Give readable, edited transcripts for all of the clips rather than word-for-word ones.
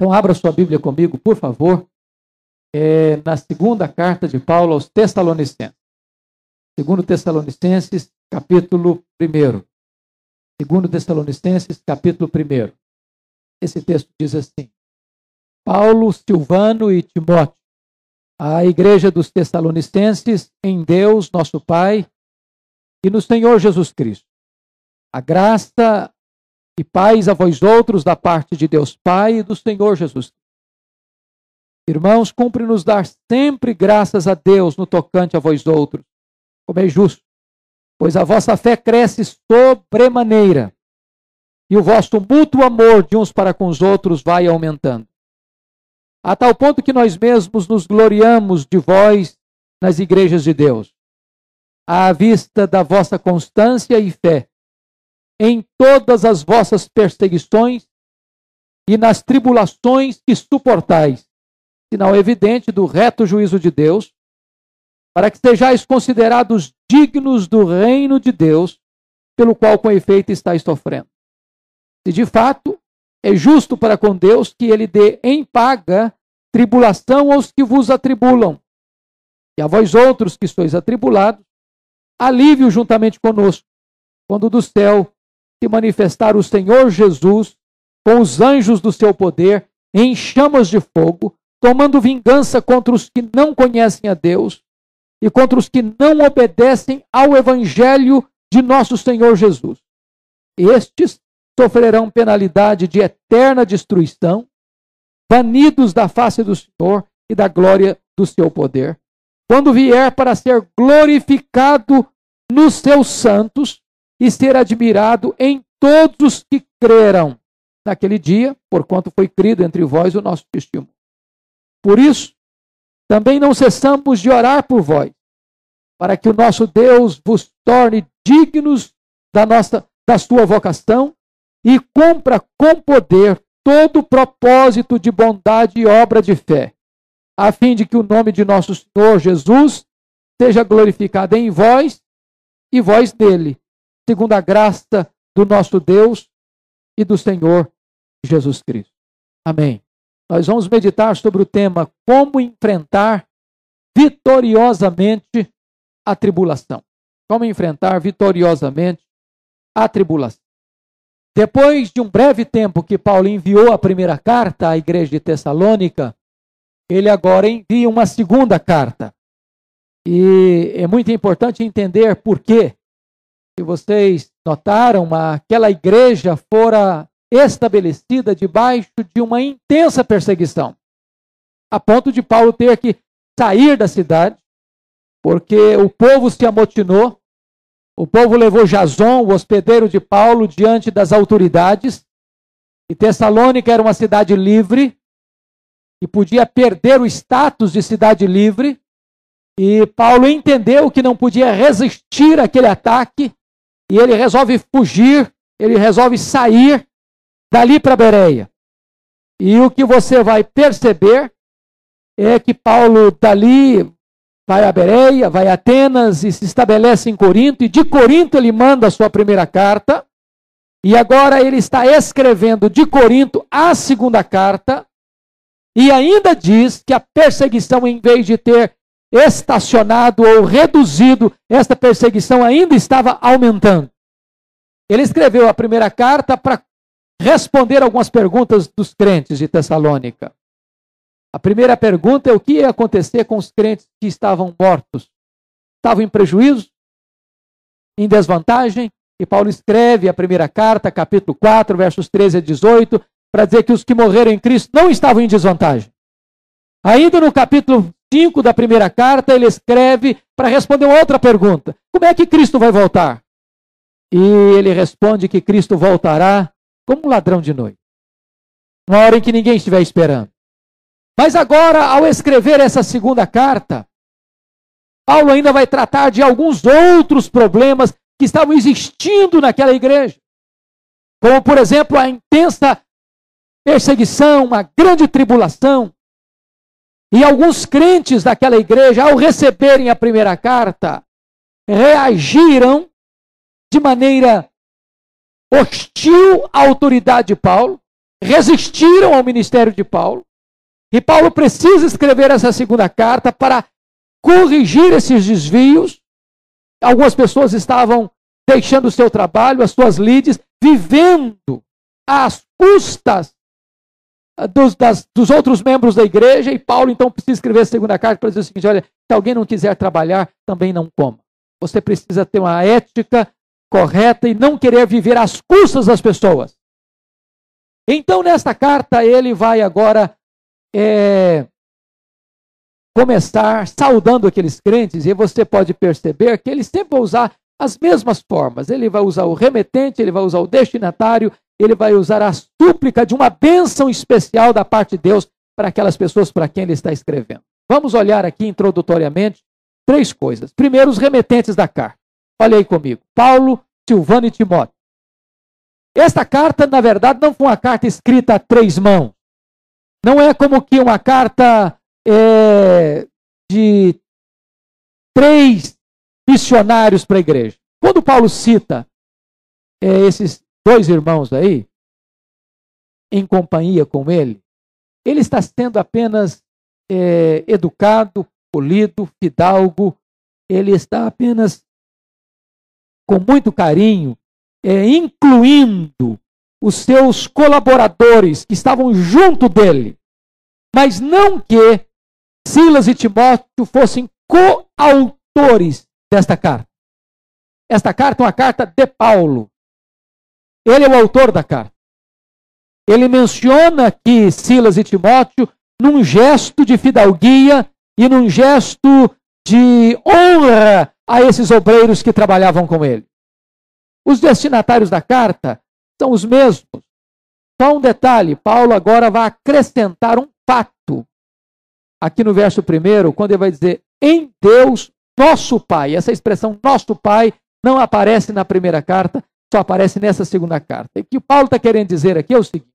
Então, abra sua Bíblia comigo, por favor, na segunda carta de Paulo aos Tessalonicenses. Segundo Tessalonicenses, capítulo 1. Segundo Tessalonicenses, capítulo 1. Esse texto diz assim: Paulo, Silvano e Timóteo, à igreja dos Tessalonicenses, em Deus, nosso Pai, e no Senhor Jesus Cristo. A graça e paz a vós outros da parte de Deus Pai e do Senhor Jesus Cristo. Irmãos, cumpre-nos dar sempre graças a Deus no tocante a vós outros, como é justo, pois a vossa fé cresce sobremaneira, e o vosso mútuo amor de uns para com os outros vai aumentando. A tal ponto que nós mesmos nos gloriamos de vós nas igrejas de Deus, à vista da vossa constância e fé, em todas as vossas perseguições e nas tribulações que suportais, sinal evidente do reto juízo de Deus, para que sejais considerados dignos do reino de Deus, pelo qual com efeito estáis sofrendo. Se de fato é justo para com Deus que ele dê em paga tribulação aos que vos atribulam, e a vós outros que sois atribulados, alívio juntamente conosco, quando do céu se manifestar o Senhor Jesus com os anjos do seu poder em chamas de fogo, tomando vingança contra os que não conhecem a Deus e contra os que não obedecem ao evangelho de nosso Senhor Jesus. Estes sofrerão penalidade de eterna destruição, banidos da face do Senhor e da glória do seu poder, quando vier para ser glorificado nos seus santos e ser admirado em todos os que creram naquele dia, porquanto foi crido entre vós o nosso testemunho. Por isso, também não cessamos de orar por vós, para que o nosso Deus vos torne dignos da sua vocação e cumpra com poder todo o propósito de bondade e obra de fé, a fim de que o nome de nosso Senhor Jesus seja glorificado em vós e vós nele, segundo a graça do nosso Deus e do Senhor Jesus Cristo. Amém. Nós vamos meditar sobre o tema como enfrentar vitoriosamente a tribulação. Como enfrentar vitoriosamente a tribulação. Depois de um breve tempo que Paulo enviou a primeira carta à igreja de Tessalônica, ele agora envia uma segunda carta. E é muito importante entender por quê. Se vocês notaram, aquela igreja fora estabelecida debaixo de uma intensa perseguição, a ponto de Paulo ter que sair da cidade, porque o povo se amotinou, o povo levou Jason, o hospedeiro de Paulo, diante das autoridades, e Tessalônica era uma cidade livre, e podia perder o status de cidade livre, e Paulo entendeu que não podia resistir àquele ataque, e ele resolve fugir, ele resolve sair dali para Bereia. E o que você vai perceber é que Paulo dali vai a Bereia, vai a Atenas e se estabelece em Corinto, e de Corinto ele manda a sua primeira carta, e agora ele está escrevendo de Corinto a segunda carta, e ainda diz que a perseguição, em vez de ter estacionado ou reduzido, esta perseguição ainda estava aumentando. Ele escreveu a primeira carta para responder algumas perguntas dos crentes de Tessalônica. A primeira pergunta é o que ia acontecer com os crentes que estavam mortos. Estavam em prejuízo? Em desvantagem? E Paulo escreve a primeira carta, capítulo 4, versos 13 a 18, para dizer que os que morreram em Cristo não estavam em desvantagem. Ainda no capítulo 5 da primeira carta, ele escreve para responder uma outra pergunta. Como é que Cristo vai voltar? E ele responde que Cristo voltará como um ladrão de noite. Uma hora em que ninguém estiver esperando. Mas agora, ao escrever essa segunda carta, Paulo ainda vai tratar de alguns outros problemas que estavam existindo naquela igreja. Como, por exemplo, a intensa perseguição, uma grande tribulação. E alguns crentes daquela igreja, ao receberem a primeira carta, reagiram de maneira hostil à autoridade de Paulo, resistiram ao ministério de Paulo. E Paulo precisa escrever essa segunda carta para corrigir esses desvios. Algumas pessoas estavam deixando o seu trabalho, as suas lides, vivendo às custas dos outros membros da igreja. E Paulo então precisa escrever a segunda carta para dizer o seguinte: olha, se alguém não quiser trabalhar, também não coma. Você precisa ter uma ética correta e não querer viver às custas das pessoas. Então, nesta carta, ele vai agora começar saudando aqueles crentes, e você pode perceber que ele sempre vai usar as mesmas formas. Ele vai usar o remetente, ele vai usar o destinatário, ele vai usar a súplica de uma bênção especial da parte de Deus para aquelas pessoas para quem ele está escrevendo. Vamos olhar aqui introdutoriamente 3 coisas. Primeiro, os remetentes da carta. Olha aí comigo. Paulo, Silvano e Timóteo. Esta carta, na verdade, não foi uma carta escrita a 3 mãos. Não é como que uma carta de 3 missionários para a igreja. Quando Paulo cita esses 2 irmãos aí, em companhia com ele, ele está sendo apenas educado, polido, fidalgo. Ele está apenas com muito carinho, incluindo os seus colaboradores que estavam junto dele, mas não que Silas e Timóteo fossem coautores desta carta. Esta carta é uma carta de Paulo. Ele é o autor da carta. Ele menciona que Silas e Timóteo, num gesto de fidalguia e num gesto de honra a esses obreiros que trabalhavam com ele. Os destinatários da carta são os mesmos. Só um detalhe, Paulo agora vai acrescentar um fato. Aqui no verso 1, quando ele vai dizer, em Deus, nosso Pai. Essa expressão, nosso Pai, não aparece na primeira carta, só aparece nessa segunda carta. E o que Paulo está querendo dizer aqui é o seguinte,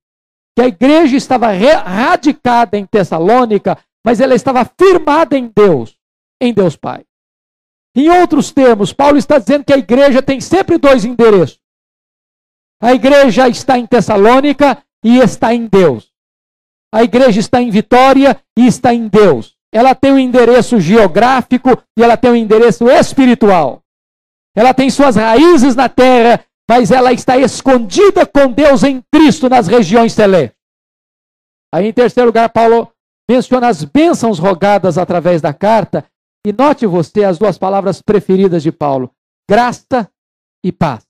que a igreja estava radicada em Tessalônica, mas ela estava firmada em Deus Pai. Em outros termos, Paulo está dizendo que a igreja tem sempre 2 endereços. A igreja está em Tessalônica e está em Deus. A igreja está em Vitória e está em Deus. Ela tem um endereço geográfico e ela tem um endereço espiritual. Ela tem suas raízes na terra, mas ela está escondida com Deus em Cristo nas regiões celestes. Aí, em terceiro lugar, Paulo menciona as bênçãos rogadas através da carta. E note você as 2 palavras preferidas de Paulo, graça e paz.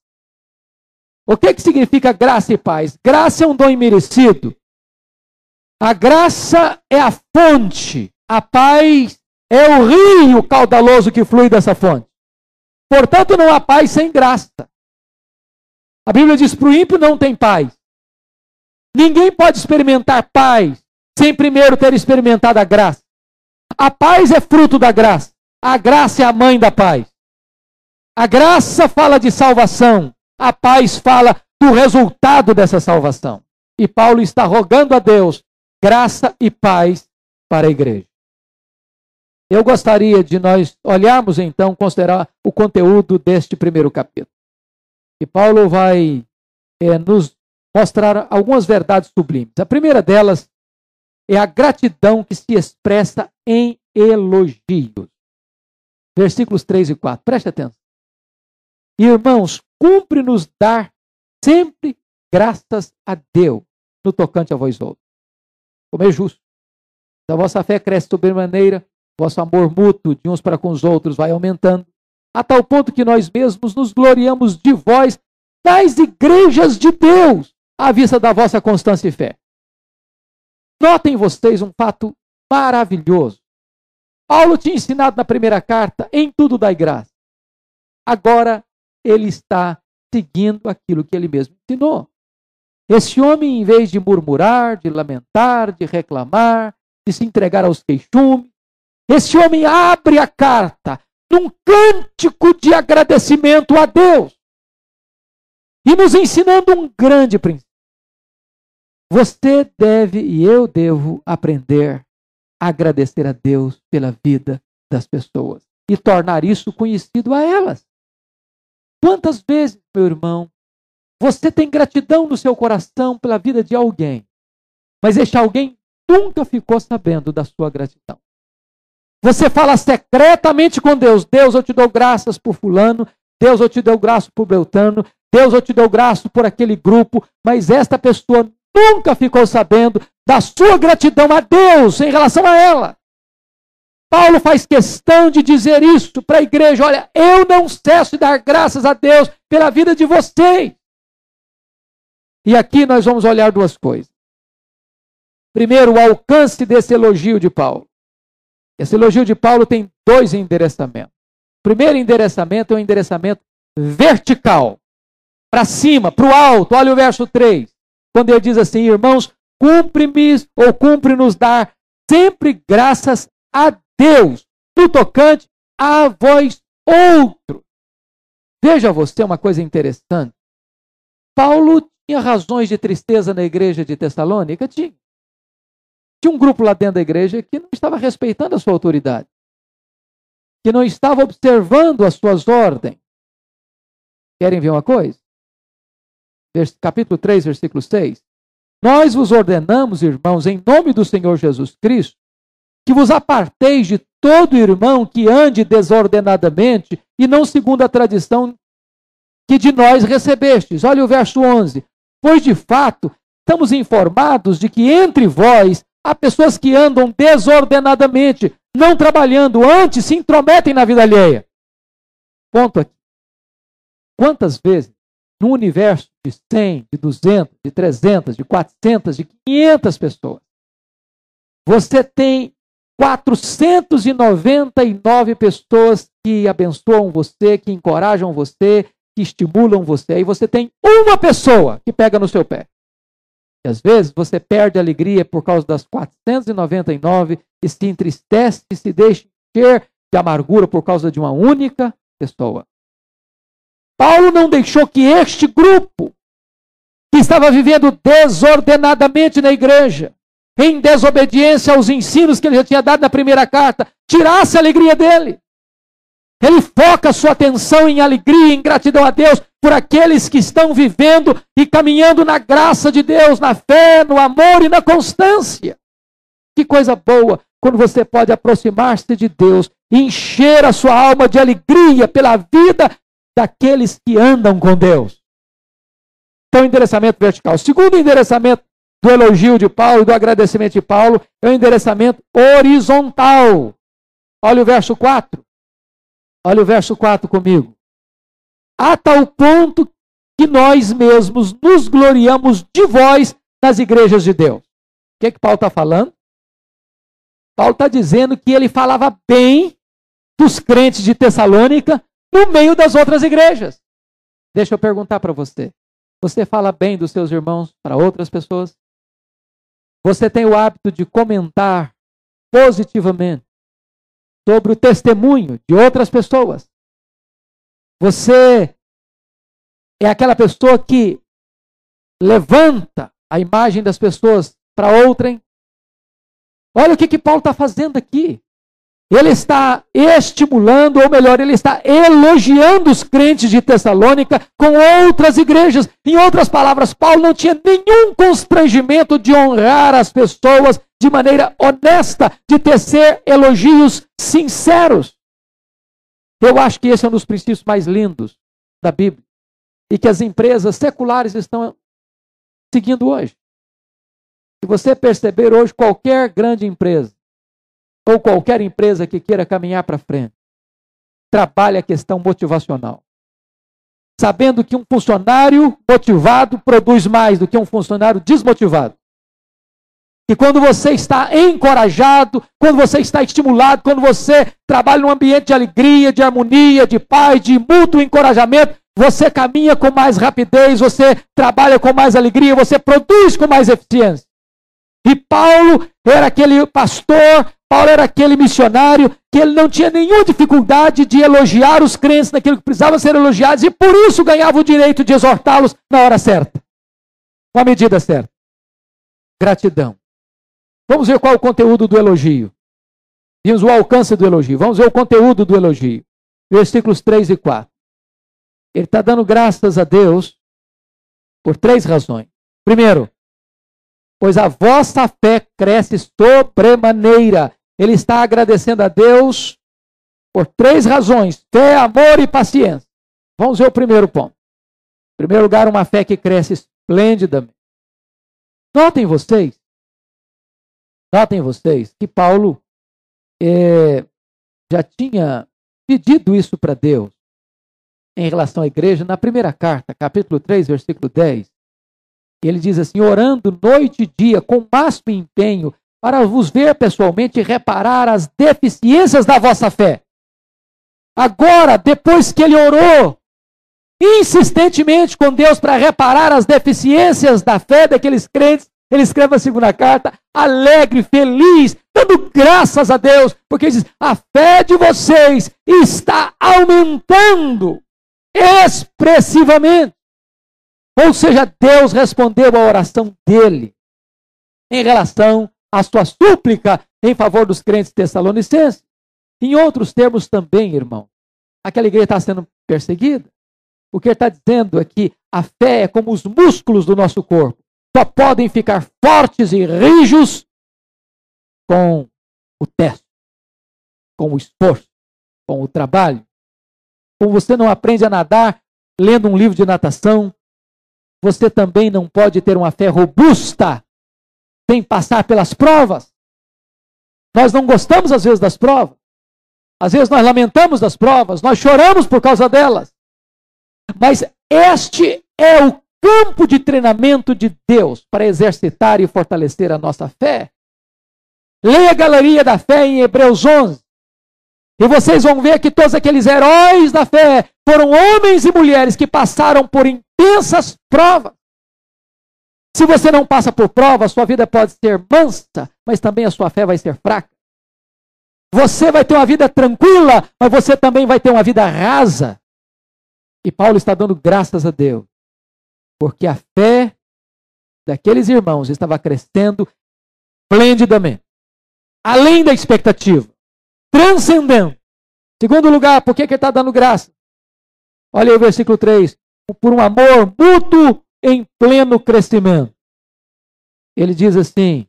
O que significa graça e paz? Graça é um dom imerecido. A graça é a fonte. A paz é o rio caudaloso que flui dessa fonte. Portanto, não há paz sem graça. A Bíblia diz para o ímpio não tem paz. Ninguém pode experimentar paz sem primeiro ter experimentado a graça. A paz é fruto da graça. A graça é a mãe da paz. A graça fala de salvação. A paz fala do resultado dessa salvação. E Paulo está rogando a Deus graça e paz para a igreja. Eu gostaria de nós olharmos então, considerar o conteúdo deste primeiro capítulo. E Paulo vai nos mostrar algumas verdades sublimes. A primeira delas é a gratidão que se expressa em elogios. Versículos 3 e 4. Preste atenção. Irmãos, cumpre-nos dar sempre graças a Deus no tocante a vós outros. Como é justo. A vossa fé cresce sobremaneira, vosso amor mútuo de uns para com os outros vai aumentando, a tal ponto que nós mesmos nos gloriamos de vós das igrejas de Deus, à vista da vossa constância e fé. Notem vocês um fato maravilhoso. Paulo tinha ensinado na primeira carta, em tudo dai graça. Agora ele está seguindo aquilo que ele mesmo ensinou. Esse homem, em vez de murmurar, de lamentar, de reclamar, de se entregar aos queixumes, esse homem abre a carta num cântico de agradecimento a Deus e nos ensinando um grande princípio. Você deve e eu devo aprender a agradecer a Deus pela vida das pessoas e tornar isso conhecido a elas. Quantas vezes, meu irmão, você tem gratidão no seu coração pela vida de alguém mas este alguém nunca ficou sabendo da sua gratidão. Você fala secretamente com Deus: Deus, eu te dou graças por fulano, Deus, eu te dou graças por Beltrano, Deus, eu te dou graças por aquele grupo, mas esta pessoa nunca ficou sabendo da sua gratidão a Deus em relação a ela. Paulo faz questão de dizer isso para a igreja: olha, eu não cesso de dar graças a Deus pela vida de vocês. E aqui nós vamos olhar duas coisas. Primeiro, o alcance desse elogio de Paulo. Esse elogio de Paulo tem dois endereçamentos. O primeiro endereçamento é um endereçamento vertical, para cima, para o alto. Olha o verso 3, quando ele diz assim: irmãos, cumpre-nos dar sempre graças a Deus, no tocante a vós outros. Veja você uma coisa interessante. Paulo tinha razões de tristeza na igreja de Tessalônica? Tinha. Tinha um grupo lá dentro da igreja que não estava respeitando a sua autoridade, que não estava observando as suas ordens. Querem ver uma coisa? Capítulo 3, versículo 6. Nós vos ordenamos, irmãos, em nome do Senhor Jesus Cristo, que vos aparteis de todo irmão que ande desordenadamente e não segundo a tradição que de nós recebestes. Olha o verso 11. Pois de fato, estamos informados de que entre vós há pessoas que andam desordenadamente, não trabalhando, antes se intrometem na vida alheia. Ponto aqui. Quantas vezes, num universo de 100, de 200, de 300, de 400, de 500 pessoas, você tem 499 pessoas que abençoam você, que encorajam você, que estimulam você. Aí você tem uma pessoa que pega no seu pé. E às vezes você perde a alegria por causa das 499 e se entristece e se deixa encher de amargura por causa de uma única pessoa. Paulo não deixou que este grupo, que estava vivendo desordenadamente na igreja, em desobediência aos ensinos que ele já tinha dado na primeira carta, tirasse a alegria dele. Ele foca a sua atenção em alegria, em gratidão a Deus por aqueles que estão vivendo e caminhando na graça de Deus, na fé, no amor e na constância. Que coisa boa quando você pode aproximar-se de Deus e encher a sua alma de alegria pela vida daqueles que andam com Deus. Então, endereçamento vertical. O segundo endereçamento do elogio de Paulo, do agradecimento de Paulo, é o endereçamento horizontal. Olha o verso 4. Olha o verso 4 comigo. A tal ponto que nós mesmos nos gloriamos de vós nas igrejas de Deus. O que é que Paulo está falando? Paulo está dizendo que ele falava bem dos crentes de Tessalônica no meio das outras igrejas. Deixa eu perguntar para você. Você fala bem dos seus irmãos para outras pessoas? Você tem o hábito de comentar positivamente sobre o testemunho de outras pessoas? Você é aquela pessoa que levanta a imagem das pessoas para outrem? Olha o que Paulo está fazendo aqui. Ele está estimulando, ou melhor, ele está elogiando os crentes de Tessalônica com outras igrejas. Em outras palavras, Paulo não tinha nenhum constrangimento de honrar as pessoas de maneira honesta, de tecer elogios sinceros. Eu acho que esse é um dos princípios mais lindos da Bíblia e que as empresas seculares estão seguindo hoje. Se você perceber hoje, qualquer grande empresa ou qualquer empresa que queira caminhar para frente, trabalha a questão motivacional. Sabendo que um funcionário motivado produz mais do que um funcionário desmotivado. E quando você está encorajado, quando você está estimulado, quando você trabalha num ambiente de alegria, de harmonia, de paz, de mútuo encorajamento, você caminha com mais rapidez, você trabalha com mais alegria, você produz com mais eficiência. E Paulo era aquele pastor, Paulo era aquele missionário que ele não tinha nenhuma dificuldade de elogiar os crentes naquilo que precisavam ser elogiados e por isso ganhava o direito de exortá-los na hora certa, com a medida certa. Gratidão. Vamos ver qual é o conteúdo do elogio. Vimos o alcance do elogio. Vamos ver o conteúdo do elogio. Versículos 3 e 4. Ele está dando graças a Deus por 3 razões. Primeiro, pois a vossa fé cresce sobremaneira. Ele está agradecendo a Deus por 3 razões: fé, amor e paciência. Vamos ver o primeiro ponto. Em primeiro lugar, uma fé que cresce esplendidamente. Notem vocês que Paulo já tinha pedido isso para Deus em relação à igreja na primeira carta, capítulo 3, versículo 10. Ele diz assim: orando noite e dia com máximo empenho para vos ver pessoalmente e reparar as deficiências da vossa fé. Agora, depois que ele orou insistentemente com Deus para reparar as deficiências da fé daqueles crentes, ele escreve a segunda carta, alegre, feliz, dando graças a Deus, porque ele diz: a fé de vocês está aumentando expressivamente. Ou seja, Deus respondeu à oração dele em relação à sua súplica em favor dos crentes tessalonicenses. Em outros termos também, irmão, aquela igreja está sendo perseguida. O que ele está dizendo é que a fé é como os músculos do nosso corpo. Só podem ficar fortes e rijos com o teste, com o esforço, com o trabalho. Como você não aprende a nadar lendo um livro de natação, você também não pode ter uma fé robusta sem passar pelas provas. Nós não gostamos às vezes das provas. Às vezes nós lamentamos das provas, nós choramos por causa delas. Mas este é o campo de treinamento de Deus para exercitar e fortalecer a nossa fé. Leia a Galeria da Fé em Hebreus 11. E vocês vão ver que todos aqueles heróis da fé foram homens e mulheres que passaram por intensas provas. Se você não passa por prova, a sua vida pode ser mansa, mas também a sua fé vai ser fraca. Você vai ter uma vida tranquila, mas você também vai ter uma vida rasa. E Paulo está dando graças a Deus, porque a fé daqueles irmãos estava crescendo esplendidamente, além da expectativa, transcendendo. Segundo lugar, por que ele está dando graça? Olha aí o versículo 3. Por um amor mútuo em pleno crescimento. Ele diz assim: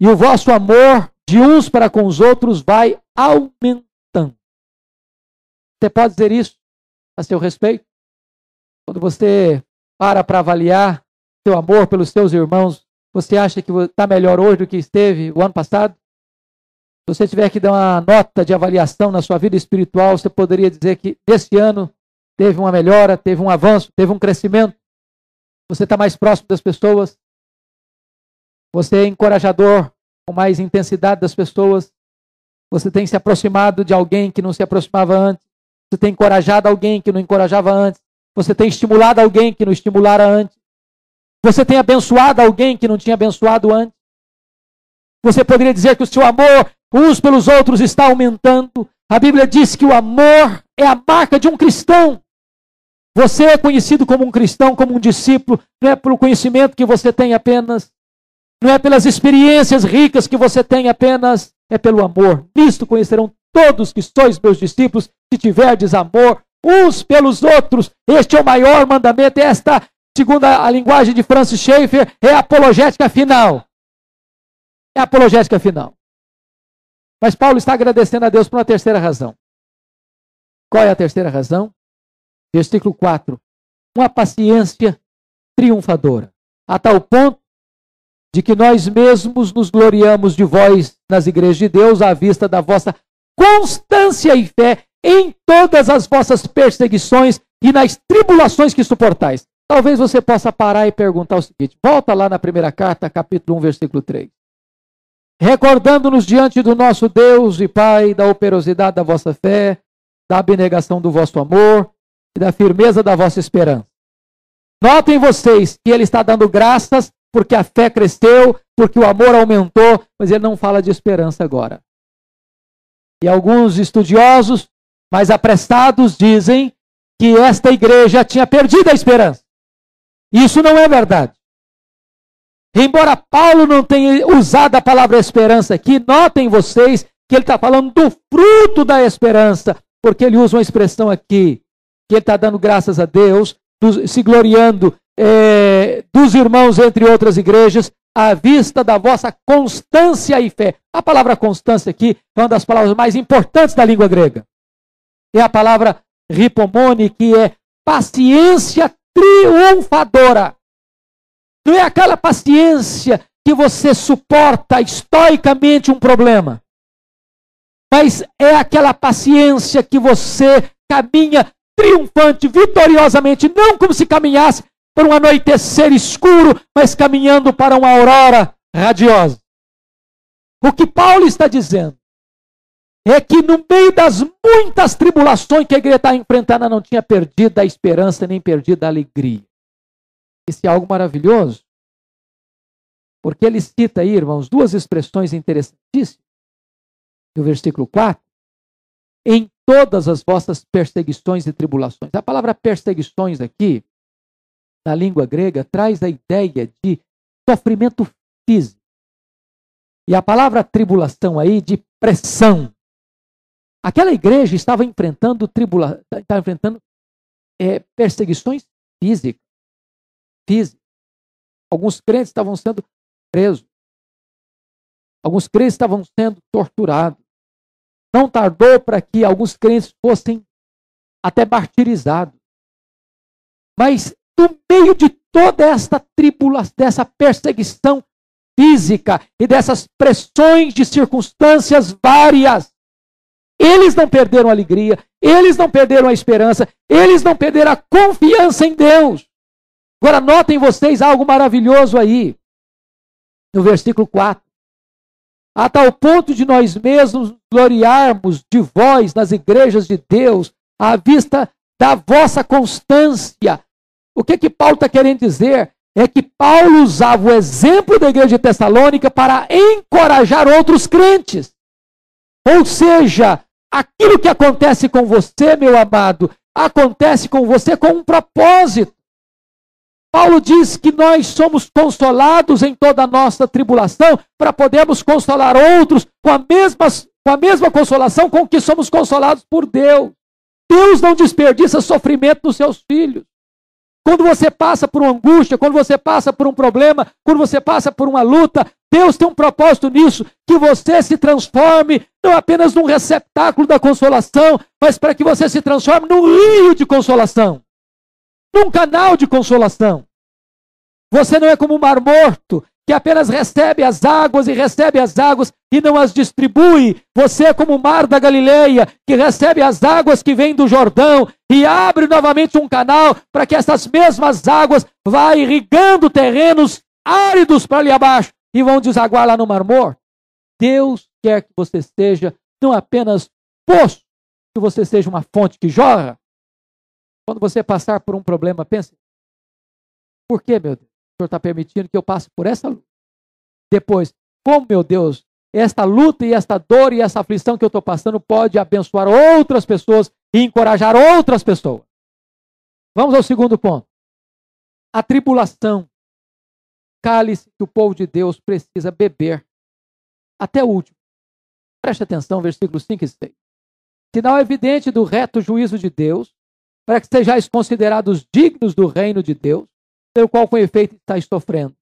e o vosso amor de uns para com os outros vai aumentando. Você pode dizer isso a seu respeito? Quando você para avaliar seu amor pelos seus irmãos, você acha que está melhor hoje do que esteve o ano passado? Se você tiver que dar uma nota de avaliação na sua vida espiritual, você poderia dizer que esse ano teve uma melhora, teve um avanço, teve um crescimento. Você está mais próximo das pessoas. Você é encorajador com mais intensidade das pessoas. Você tem se aproximado de alguém que não se aproximava antes. Você tem encorajado alguém que não encorajava antes. Você tem estimulado alguém que não estimulara antes. Você tem abençoado alguém que não tinha abençoado antes. Você poderia dizer que o seu amor uns pelos outros está aumentando. A Bíblia diz que o amor é a marca de um cristão. Você é conhecido como um cristão, como um discípulo, não é pelo conhecimento que você tem apenas, não é pelas experiências ricas que você tem apenas, é pelo amor. Nisto conhecerão todos que sois meus discípulos, se tiverdes amor uns pelos outros. Este é o maior mandamento. Esta, segundo a linguagem de Francis Schaeffer, é a apologética final. É a apologética final. Mas Paulo está agradecendo a Deus por uma terceira razão. Qual é a terceira razão? Versículo 4. Uma paciência triunfadora, a tal ponto de que nós mesmos nos gloriamos de vós nas igrejas de Deus, à vista da vossa constância e fé em todas as vossas perseguições e nas tribulações que suportais. Talvez você possa parar e perguntar o seguinte: volta lá na primeira carta, capítulo 1, versículo 3. Recordando-nos diante do nosso Deus e Pai da operosidade da vossa fé, da abnegação do vosso amor e da firmeza da vossa esperança. Notem vocês que ele está dando graças porque a fé cresceu, porque o amor aumentou, mas ele não fala de esperança agora. E alguns estudiosos mais apressados dizem que esta igreja tinha perdido a esperança. Isso não é verdade. Embora Paulo não tenha usado a palavra esperança aqui, notem vocês que ele está falando do fruto da esperança, porque ele usa uma expressão aqui, que ele está dando graças a Deus, se gloriando dos irmãos entre outras igrejas, à vista da vossa constância e fé. A palavra constância aqui é uma das palavras mais importantes da língua grega. É a palavra ripomone, que é paciência triunfadora. Não é aquela paciência que você suporta estoicamente um problema, mas é aquela paciência que você caminha triunfante, vitoriosamente, não como se caminhasse para um anoitecer escuro, mas caminhando para uma aurora radiosa. O que Paulo está dizendo é que no meio das muitas tribulações que a igreja está enfrentando, ela não tinha perdido a esperança, nem perdido a alegria. Isso é algo maravilhoso, porque ele cita aí, irmãos, duas expressões interessantíssimas. No versículo 4, em todas as vossas perseguições e tribulações. A palavra perseguições aqui, na língua grega, traz a ideia de sofrimento físico. E a palavra tribulação aí, de pressão. Aquela igreja estava enfrentando perseguições físicas. Alguns crentes estavam sendo presos. Alguns crentes estavam sendo torturados. Não tardou para que alguns crentes fossem até martirizados. Mas no meio de toda esta tribulação, dessa perseguição física e dessas pressões de circunstâncias várias, eles não perderam a alegria, eles não perderam a esperança, eles não perderam a confiança em Deus. Agora notem vocês algo maravilhoso aí, no versículo 4. A tal ponto de nós mesmos gloriarmos de vós nas igrejas de Deus, à vista da vossa constância. O que Paulo está querendo dizer? É que Paulo usava o exemplo da igreja de Tessalônica para encorajar outros crentes. Ou seja, aquilo que acontece com você, meu amado, acontece com você com um propósito. Paulo diz que nós somos consolados em toda a nossa tribulação para podermos consolar outros com a mesma consolação com que somos consolados por Deus. Deus não desperdiça sofrimento dos seus filhos. Quando você passa por uma angústia, quando você passa por um problema, quando você passa por uma luta, Deus tem um propósito nisso, que você se transforme não apenas num receptáculo da consolação, mas para que você se transforme num rio de consolação, num canal de consolação. Você não é como um mar morto, que apenas recebe as águas e não as distribui. Você é como o mar da Galileia, que recebe as águas que vêm do Jordão e abre novamente um canal para que essas mesmas águas vá irrigando terrenos áridos para ali abaixo e vão desaguar lá no Mar Morto. Deus quer que você seja não apenas poço, que você seja uma fonte que jorra. Quando você passar por um problema, pense, por que, meu Deus, o Senhor está permitindo que eu passe por essa luta? Depois, como, meu Deus, esta luta e esta dor e essa aflição que eu estou passando pode abençoar outras pessoas e encorajar outras pessoas? Vamos ao segundo ponto. A tribulação, cálice que o povo de Deus precisa beber até o último. Preste atenção, versículos 5 e 6. Sinal evidente do reto juízo de Deus, para que sejais considerados dignos do reino de Deus, pelo qual com efeito estáis sofrendo.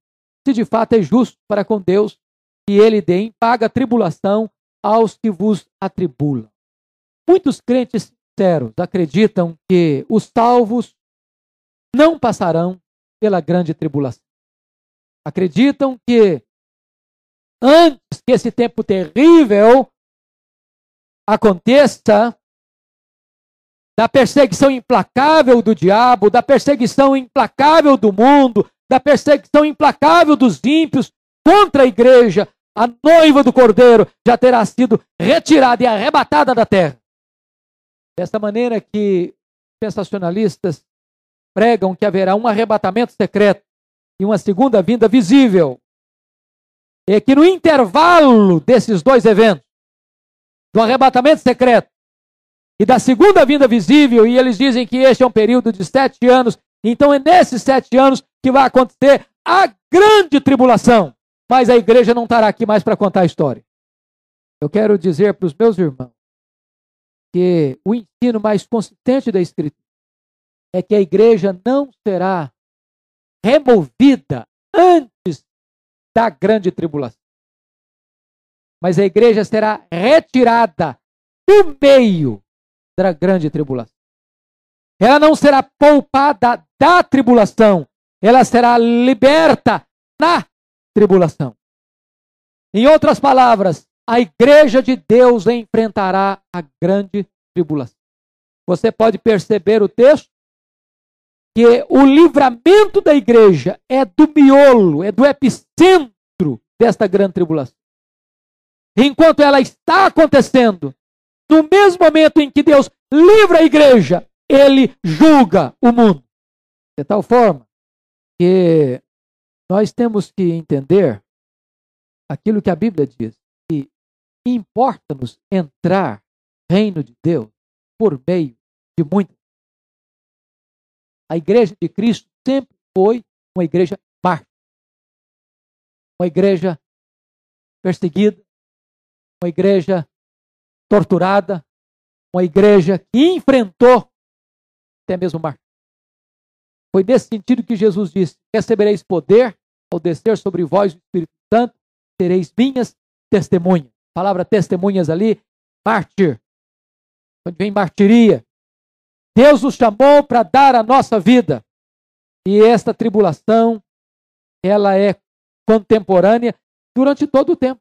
Se de fato é justo para com Deus, que ele dê em paga a tribulação aos que vos atribulam. Muitos crentes sinceros acreditam que os salvos não passarão pela grande tribulação. Acreditam que antes que esse tempo terrível aconteça, da perseguição implacável do diabo, da perseguição implacável do mundo, da perseguição implacável dos ímpios contra a igreja, a noiva do Cordeiro já terá sido retirada e arrebatada da terra. Dessa maneira que sensacionalistas pregam que haverá um arrebatamento secreto e uma segunda vinda visível. É que no intervalo desses dois eventos, do arrebatamento secreto e da segunda vinda visível, e eles dizem que este é um período de 7 anos, então é nesses 7 anos que vai acontecer a grande tribulação. Mas a igreja não estará aqui mais para contar a história. Eu quero dizer para os meus irmãos que o ensino mais consistente da Escritura é que a igreja não será removida antes da grande tribulação. Mas a igreja será retirada do meio da grande tribulação. Ela não será poupada da tribulação, ela será liberta na tribulação. Em outras palavras, a igreja de Deus enfrentará a grande tribulação. Você pode perceber o texto? Que o livramento da igreja é do miolo, é do epicentro desta grande tribulação. Enquanto ela está acontecendo, no mesmo momento em que Deus livra a igreja, Ele julga o mundo. De tal forma que nós temos que entender aquilo que a Bíblia diz, que importa-nos entrar no reino de Deus por meio de muitas. A igreja de Cristo sempre foi uma igreja mártir, uma igreja perseguida, uma igreja torturada, uma igreja que enfrentou até mesmo mártir. Foi nesse sentido que Jesus disse: recebereis poder ao descer sobre vós o Espírito Santo, sereis minhas testemunhas. A palavra testemunhas ali, mártir, onde vem martiria. Deus nos chamou para dar a nossa vida. E esta tribulação, ela é contemporânea durante todo o tempo.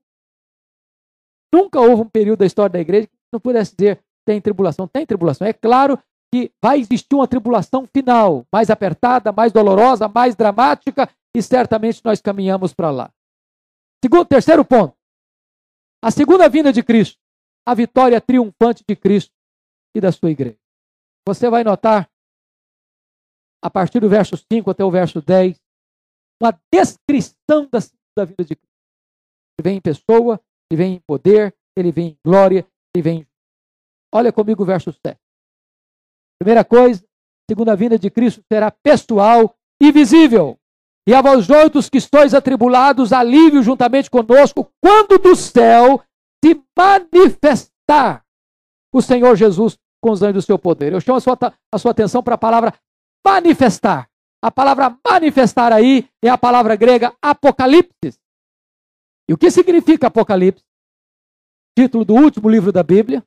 Nunca houve um período da história da igreja que não pudesse dizer tem tribulação. Tem tribulação. É claro que vai existir uma tribulação final, mais apertada, mais dolorosa, mais dramática, e certamente nós caminhamos para lá. Terceiro ponto. A segunda vinda de Cristo. A vitória triunfante de Cristo e da sua igreja. Você vai notar, a partir do verso 5 até o verso 10, uma descrição da segunda vinda de Cristo. Ele vem em pessoa, ele vem em poder, ele vem em glória, ele vem em... Olha comigo o verso 7. Primeira coisa, a segunda vinda de Cristo será pessoal e visível. E a vós outros que estáis atribulados, alívio juntamente conosco, quando do céu se manifestar o Senhor Jesus com os anjos do seu poder. Eu chamo a sua atenção para a palavra manifestar. A palavra manifestar aí é a palavra grega apocalipse. E o que significa Apocalipse? Título do último livro da Bíblia.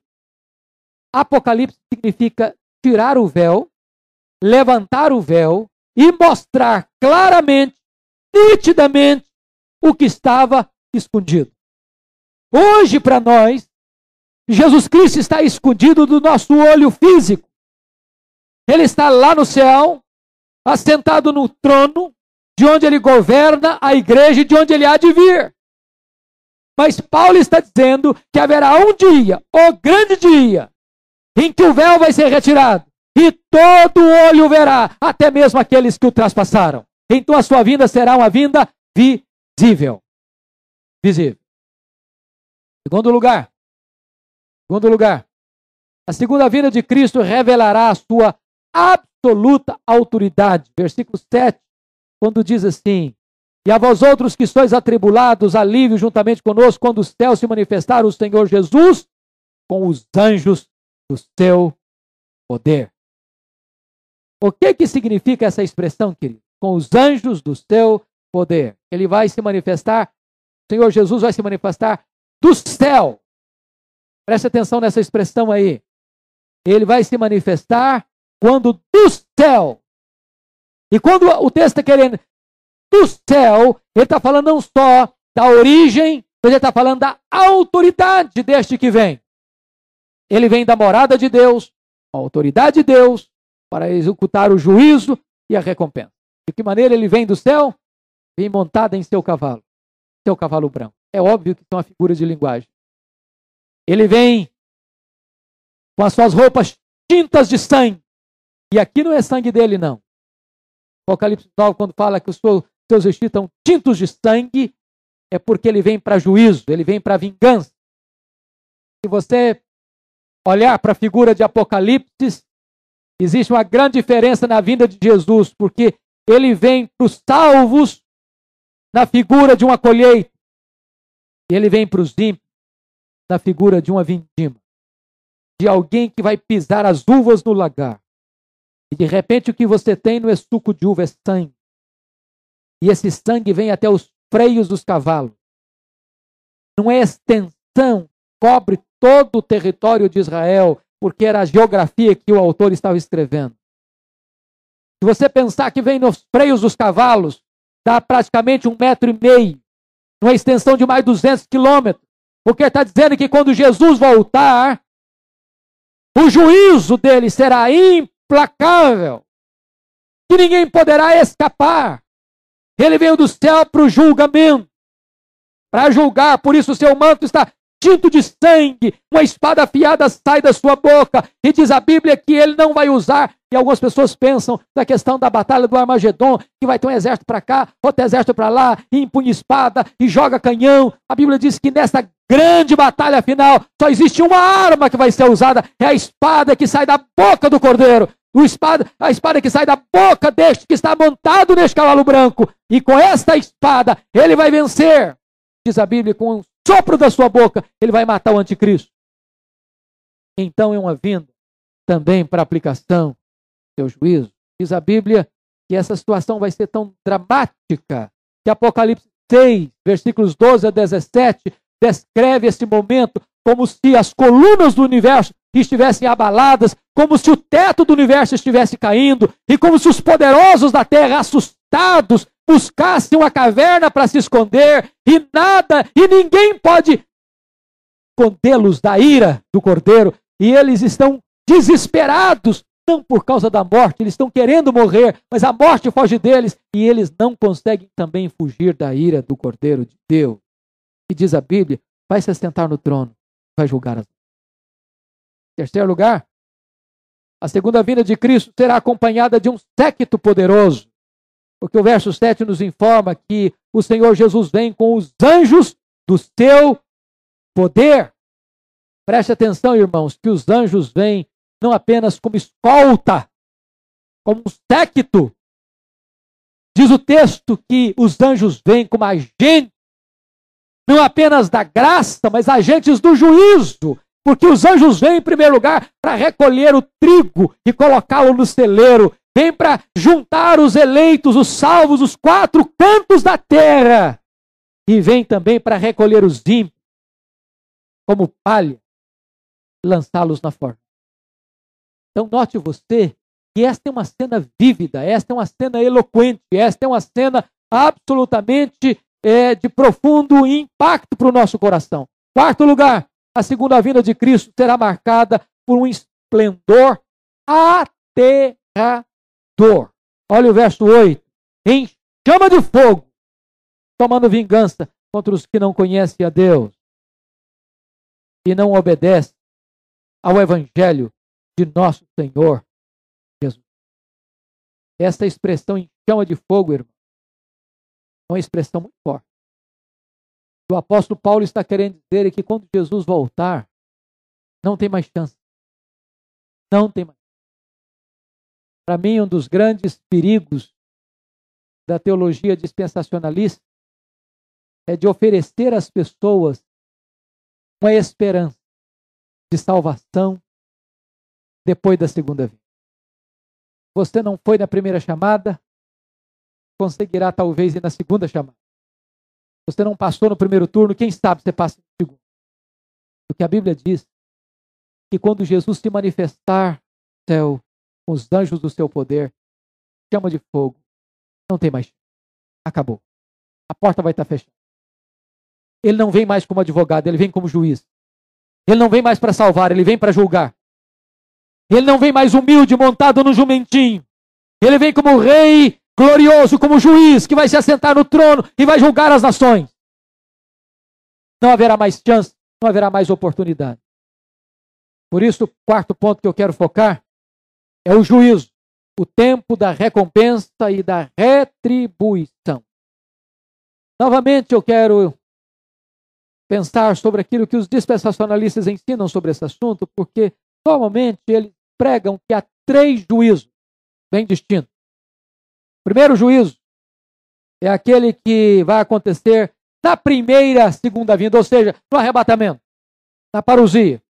Apocalipse significa tirar o véu, levantar o véu e mostrar claramente, nitidamente, o que estava escondido. Hoje, para nós, Jesus Cristo está escondido do nosso olho físico. Ele está lá no céu, assentado no trono, de onde ele governa a igreja e de onde ele há de vir. Mas Paulo está dizendo que haverá um dia, o grande dia, em que o véu vai ser retirado e todo olho verá, até mesmo aqueles que o traspassaram. Então a sua vinda será uma vinda visível. Visível. Segundo lugar, a segunda vinda de Cristo revelará a sua absoluta autoridade. Versículo 7, quando diz assim: e a vós outros que sois atribulados, alívio juntamente conosco, quando o céu se manifestar o Senhor Jesus com os anjos do seu poder. O que significa essa expressão, querido? Com os anjos do seu poder. Ele vai se manifestar, o Senhor Jesus vai se manifestar do céu. Preste atenção nessa expressão aí. Ele vai se manifestar quando do céu. E quando o texto está querendo do céu, ele está falando não só da origem, mas ele está falando da autoridade deste que vem. Ele vem da morada de Deus, a autoridade de Deus, para executar o juízo e a recompensa. De que maneira ele vem do céu? Vem montado em seu cavalo branco. É óbvio que é uma figura de linguagem. Ele vem com as suas roupas tintas de sangue. E aqui não é sangue dele, não. Apocalipse 9, quando fala que os seus vestidos estão tintos de sangue, é porque ele vem para juízo, ele vem para vingança. Se você olhar para a figura de Apocalipse, existe uma grande diferença na vinda de Jesus, porque ele vem para os salvos na figura de uma colheita, e ele vem para os ímpios na figura de uma vindima, de alguém que vai pisar as uvas no lagar. E de repente o que você tem não é suco de uva, é sangue. E esse sangue vem até os freios dos cavalos. Não é extensão, cobre todo o território de Israel, porque era a geografia que o autor estava escrevendo. Se você pensar que vem nos freios dos cavalos, dá praticamente 1,5 metro, uma extensão de mais de 200 quilômetros, porque está dizendo que quando Jesus voltar, o juízo dele será implacável, que ninguém poderá escapar. Ele veio do céu para o julgamento, para julgar, por isso o seu manto está tinto de sangue, uma espada afiada sai da sua boca, e diz a Bíblia que ele não vai usar, e algumas pessoas pensam na questão da batalha do Armagedon, que vai ter um exército para cá, outro exército para lá, e empunha espada, e joga canhão. A Bíblia diz que nessa grande batalha final, só existe uma arma que vai ser usada, é a espada que sai da boca do cordeiro, a espada que sai da boca deste que está montado neste cavalo branco, e com esta espada ele vai vencer, diz a Bíblia, com um sopro da sua boca, ele vai matar o anticristo. Então é uma vinda também para aplicação do seu juízo. Diz a Bíblia que essa situação vai ser tão dramática que Apocalipse 6, versículos 12 a 17, descreve esse momento como se as colunas do universo estivessem abaladas, como se o teto do universo estivesse caindo, e como se os poderosos da terra, assustados, buscassem uma caverna para se esconder, e nada, e ninguém pode escondê-los da ira do cordeiro, e eles estão desesperados, não por causa da morte, eles estão querendo morrer, mas a morte foge deles, e eles não conseguem também fugir da ira do cordeiro de Deus. E diz a Bíblia, vai se assentar no trono, vai julgar as. Em terceiro lugar, a segunda vinda de Cristo será acompanhada de um séquito poderoso, porque o verso 7 nos informa que o Senhor Jesus vem com os anjos do seu poder. Preste atenção, irmãos, que os anjos vêm não apenas como escolta, como um séquito. Diz o texto que os anjos vêm como agentes, não apenas da graça, mas agentes do juízo. Porque os anjos vêm, em primeiro lugar, para recolher o trigo e colocá-lo no celeiro. Vem para juntar os eleitos, os salvos, os 4 cantos da terra. E vem também para recolher os ímpios, como palha, e lançá-los na fornalha. Então note você que esta é uma cena vívida, esta é uma cena eloquente, esta é uma cena absolutamente de profundo impacto para o nosso coração. Quarto lugar, a segunda vinda de Cristo será marcada por um esplendor aterrador. Olha o verso 8. Em chama de fogo, tomando vingança contra os que não conhecem a Deus e não obedecem ao Evangelho de nosso Senhor Jesus. Essa expressão em chama de fogo, irmão, é uma expressão muito forte. O apóstolo Paulo está querendo dizer que quando Jesus voltar, não tem mais chance. Não tem mais. Para mim, um dos grandes perigos da teologia dispensacionalista é de oferecer às pessoas uma esperança de salvação depois da segunda vinda. Você não foi na primeira chamada, conseguirá talvez ir na segunda chamada. Você não passou no primeiro turno, quem sabe você passa no segundo. Porque a Bíblia diz que quando Jesus se manifestar no céu, com os anjos do seu poder, chama de fogo, não tem mais. Acabou. A porta vai estar fechada. Ele não vem mais como advogado, ele vem como juiz. Ele não vem mais para salvar, ele vem para julgar. Ele não vem mais humilde, montado no jumentinho. Ele vem como rei glorioso, como juiz, que vai se assentar no trono e vai julgar as nações. Não haverá mais chance, não haverá mais oportunidade. Por isso, o quarto ponto que eu quero focar é o juízo, o tempo da recompensa e da retribuição. Novamente, eu quero pensar sobre aquilo que os dispensacionalistas ensinam sobre esse assunto, porque normalmente eles pregam que há 3 juízos bem distintos. O primeiro juízo é aquele que vai acontecer na primeira, segunda vinda, ou seja, no arrebatamento, na parousia.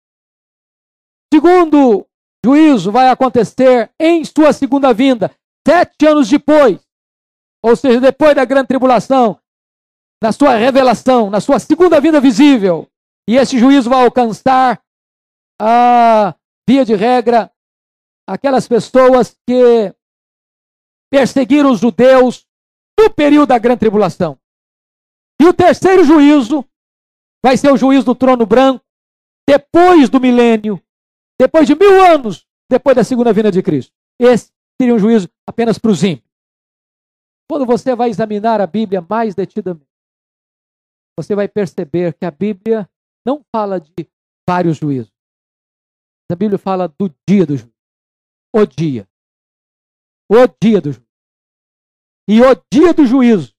Segundo juízo vai acontecer em sua segunda vinda, 7 anos depois, ou seja, depois da grande tribulação, na sua revelação, na sua segunda vinda visível. E esse juízo vai alcançar, via de regra, aquelas pessoas que perseguiram os judeus no período da grande tribulação. E o terceiro juízo vai ser o juízo do trono branco, depois do milênio, depois de 1000 anos, depois da segunda vinda de Cristo. Esse seria um juízo apenas para os ímpios. Quando você vai examinar a Bíblia mais detidamente, você vai perceber que a Bíblia não fala de vários juízos. A Bíblia fala do dia do juízo. O dia. O dia do juízo. E o dia do juízo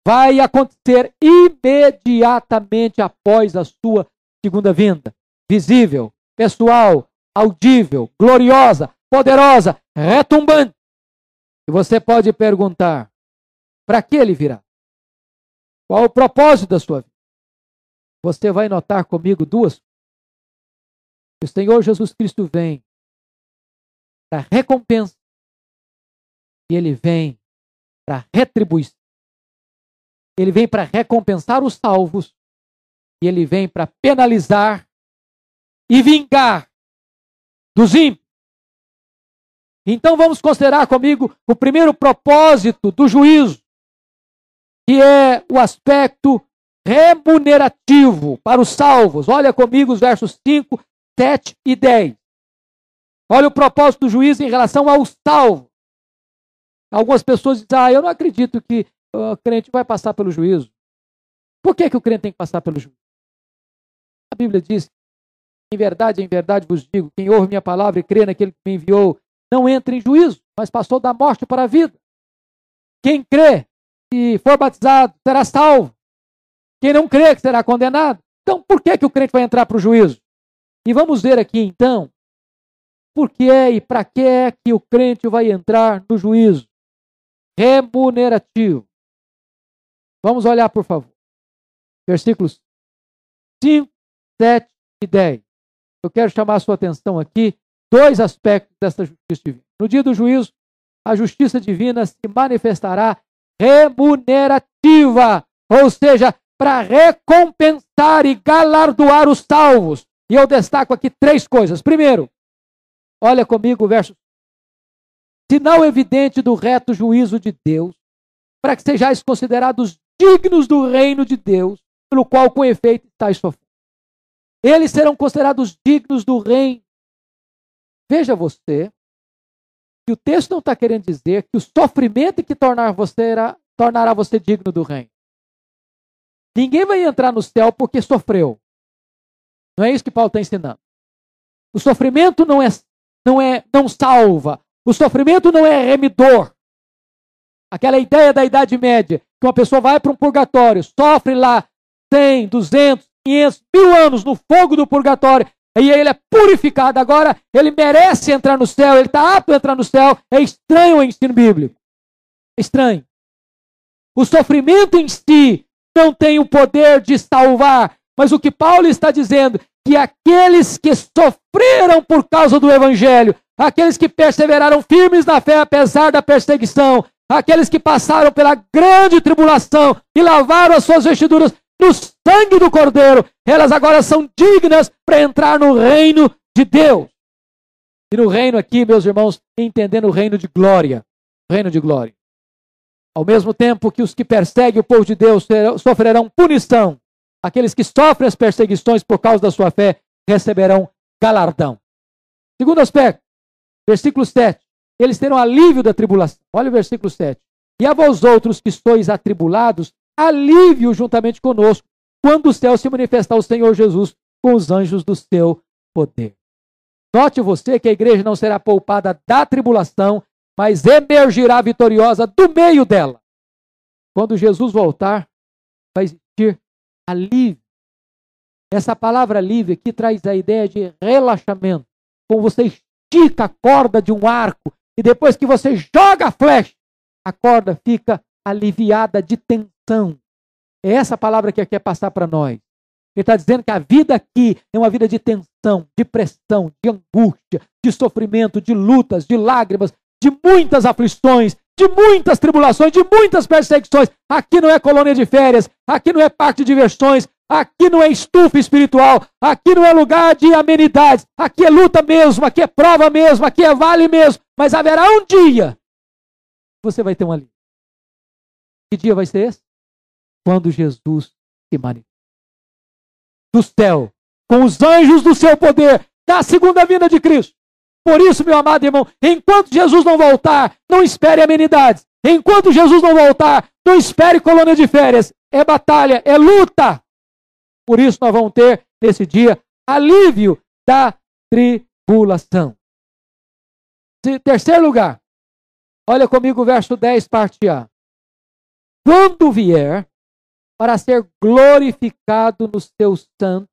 vai acontecer imediatamente após a sua segunda vinda. Visível, pessoal, audível, gloriosa, poderosa, retumbante. E você pode perguntar, para que ele virá? Qual o propósito da sua vida? Você vai notar comigo duas coisas. O Senhor Jesus Cristo vem para recompensa e ele vem para retribuição. Ele vem para recompensar os salvos e ele vem para penalizar e vingar dos ímpios. Então vamos considerar comigo o primeiro propósito do juízo, que é o aspecto remunerativo para os salvos. Olha comigo os versos 5, 7 e 10. Olha o propósito do juízo em relação aos salvos. Algumas pessoas dizem, eu não acredito que o crente vai passar pelo juízo. Por que o crente tem que passar pelo juízo? A Bíblia diz, em verdade vos digo, quem ouve minha palavra e crê naquele que me enviou, não entra em juízo, mas passou da morte para a vida. Quem crê e for batizado será salvo. Quem não crê que será condenado. Então, por que o crente vai entrar para o juízo? E vamos ver aqui, então, por que e para que o crente vai entrar no juízo remunerativo. Vamos olhar, por favor. Versículos 5, 7 e 10. Eu quero chamar a sua atenção aqui, dois aspectos dessa justiça divina. No dia do juízo, a justiça divina se manifestará remunerativa, ou seja, para recompensar e galardoar os salvos. E eu destaco aqui três coisas. Primeiro, olha comigo o verso. Sinal evidente do reto juízo de Deus, para que sejais considerados dignos do reino de Deus, pelo qual com efeito estáis sofrendo. Eles serão considerados dignos do reino. Veja você, que o texto não está querendo dizer que o sofrimento que tornará você digno do reino. Ninguém vai entrar no céu porque sofreu. Não é isso que Paulo está ensinando. O sofrimento não salva. O sofrimento não é remidor. Aquela ideia da Idade Média, que uma pessoa vai para um purgatório, sofre lá 100, 200, 500, 1000 anos no fogo do purgatório, e aí ele é purificado, agora ele merece entrar no céu, ele está apto a entrar no céu. É estranho o ensino bíblico. É estranho. O sofrimento em si não tem o poder de salvar, mas o que Paulo está dizendo, que aqueles que sofreram por causa do Evangelho, aqueles que perseveraram firmes na fé apesar da perseguição, aqueles que passaram pela grande tribulação e lavaram as suas vestiduras no sangue do Cordeiro, elas agora são dignas para entrar no reino de Deus. E no reino aqui, meus irmãos, entendendo o reino de glória. Reino de glória. Ao mesmo tempo que os que perseguem o povo de Deus sofrerão punição, aqueles que sofrem as perseguições por causa da sua fé receberão galardão. Segundo aspecto, versículo 7. Eles terão alívio da tribulação. Olha o versículo 7. E a vós outros que sois atribulados, alívio juntamente conosco, quando o céu se manifestar o Senhor Jesus com os anjos do seu poder. Note você que a igreja não será poupada da tribulação, mas emergirá vitoriosa do meio dela. Quando Jesus voltar, vai existir alívio. Essa palavra alívio aqui traz a ideia de relaxamento. Como você estica a corda de um arco e depois que você joga a flecha, a corda fica aliviada de tensão. É essa palavra que ele quer passar para nós. Ele está dizendo que a vida aqui é uma vida de tensão, de pressão, de angústia, de sofrimento, de lutas, de lágrimas, de muitas aflições, de muitas tribulações, de muitas perseguições. Aqui não é colônia de férias, aqui não é parque de diversões, aqui não é estufa espiritual, aqui não é lugar de amenidades, aqui é luta mesmo, aqui é prova mesmo, aqui é vale mesmo. Mas haverá um dia que você vai ter um alívio. Que dia vai ser esse? Quando Jesus se manifesta do céu, com os anjos do seu poder, da segunda vinda de Cristo. Por isso, meu amado irmão, enquanto Jesus não voltar, não espere amenidades. Enquanto Jesus não voltar, não espere colônia de férias. É batalha, é luta. Por isso nós vamos ter, nesse dia, alívio da tribulação. Terceiro lugar, olha comigo o verso 10, parte A. Quando vier, para ser glorificado nos seus santos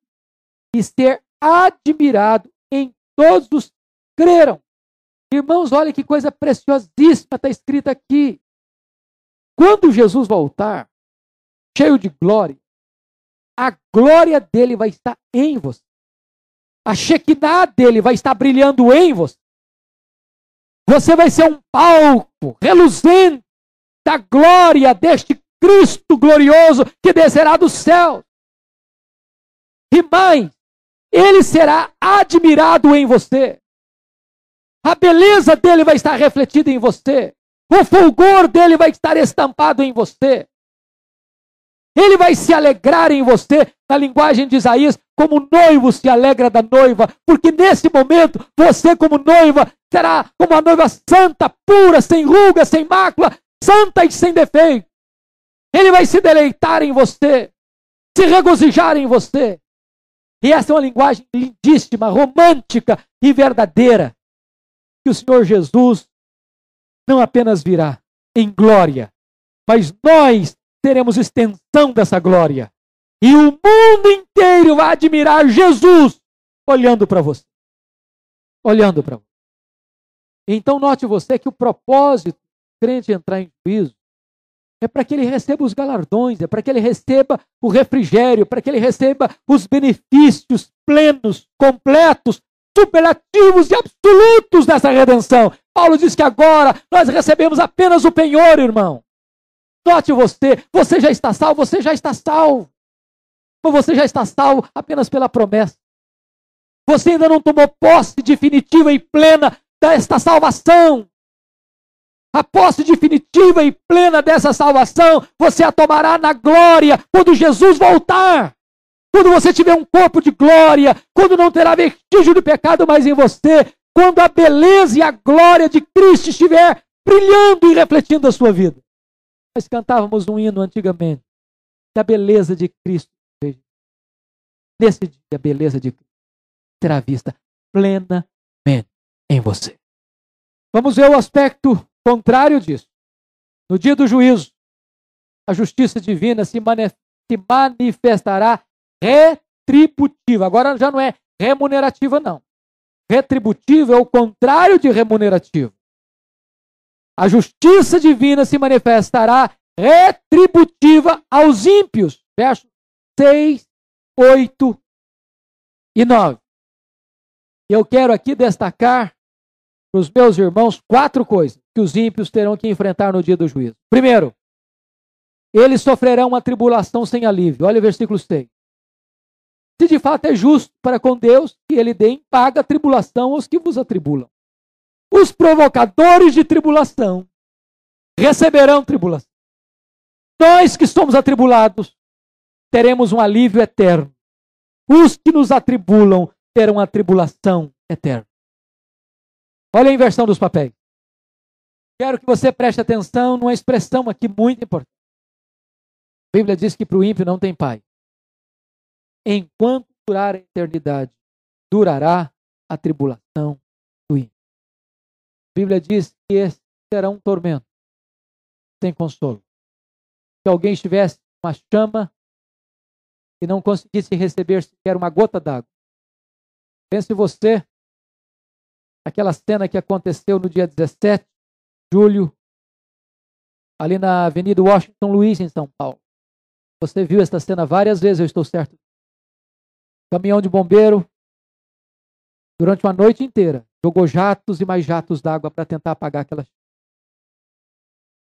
e ser admirado em todos os que creram. Irmãos, olha que coisa preciosíssima está escrita aqui. Quando Jesus voltar, cheio de glória, a glória dele vai estar em você. A Shekinah dele vai estar brilhando em você. Você vai ser um palco reluzente da glória deste Cristo glorioso que descerá do céu. E mais, ele será admirado em você. A beleza dele vai estar refletida em você. O fulgor dele vai estar estampado em você. Ele vai se alegrar em você, na linguagem de Isaías, como o noivo se alegra da noiva, porque nesse momento, você como noiva, será como a noiva santa, pura, sem ruga, sem mácula, santa e sem defeito. Ele vai se deleitar em você, se regozijar em você. E essa é uma linguagem lindíssima, romântica e verdadeira, que o Senhor Jesus não apenas virá em glória, mas nós teremos extensão dessa glória. E o mundo inteiro vai admirar Jesus olhando para você. Olhando para você. Então note você que o propósito do crente entrar em juízo é para que ele receba os galardões, é para que ele receba o refrigério, para que ele receba os benefícios plenos, completos, superlativos e absolutos dessa redenção. Paulo diz que agora nós recebemos apenas o penhor, irmão. Note você já está salvo, você já está salvo. Mas você já está salvo apenas pela promessa. Você ainda não tomou posse definitiva e plena desta salvação. A posse definitiva e plena dessa salvação, você a tomará na glória, quando Jesus voltar. Quando você tiver um corpo de glória, quando não terá vestígio de pecado mais em você, quando a beleza e a glória de Cristo estiver brilhando e refletindo a sua vida. Nós cantávamos um hino antigamente, que a beleza de Cristo, nesse dia a beleza de Cristo será vista plenamente em você. Vamos ver o aspecto contrário disso. No dia do juízo, a justiça divina se manifestará retributiva. Agora já não é remunerativa, não. Retributiva é o contrário de remunerativo. A justiça divina se manifestará retributiva aos ímpios. Versos 6, 8 e 9. Eu quero aqui destacar para os meus irmãos 4 coisas que os ímpios terão que enfrentar no dia do juízo. Primeiro, eles sofrerão uma tribulação sem alívio. Olha o versículo 6. Se de fato é justo para com Deus que ele dê em paga a tribulação aos que vos atribulam. Os provocadores de tribulação receberão tribulação. Nós que somos atribulados teremos um alívio eterno. Os que nos atribulam terão a tribulação eterna. Olha a inversão dos papéis. Quero que você preste atenção numa expressão aqui muito importante. A Bíblia diz que para o ímpio não tem pai. Enquanto durar a eternidade, durará a tribulação do ímpio. A Bíblia diz que esse será um tormento sem consolo. Se alguém estivesse uma chama e não conseguisse receber sequer uma gota d'água. Pense você, aquela cena que aconteceu no dia 17 de julho, ali na Avenida Washington Luiz, em São Paulo. Você viu esta cena várias vezes, eu estou certo. Caminhão de bombeiro, durante uma noite inteira, jogou jatos e mais jatos d'água para tentar apagar aquela chama.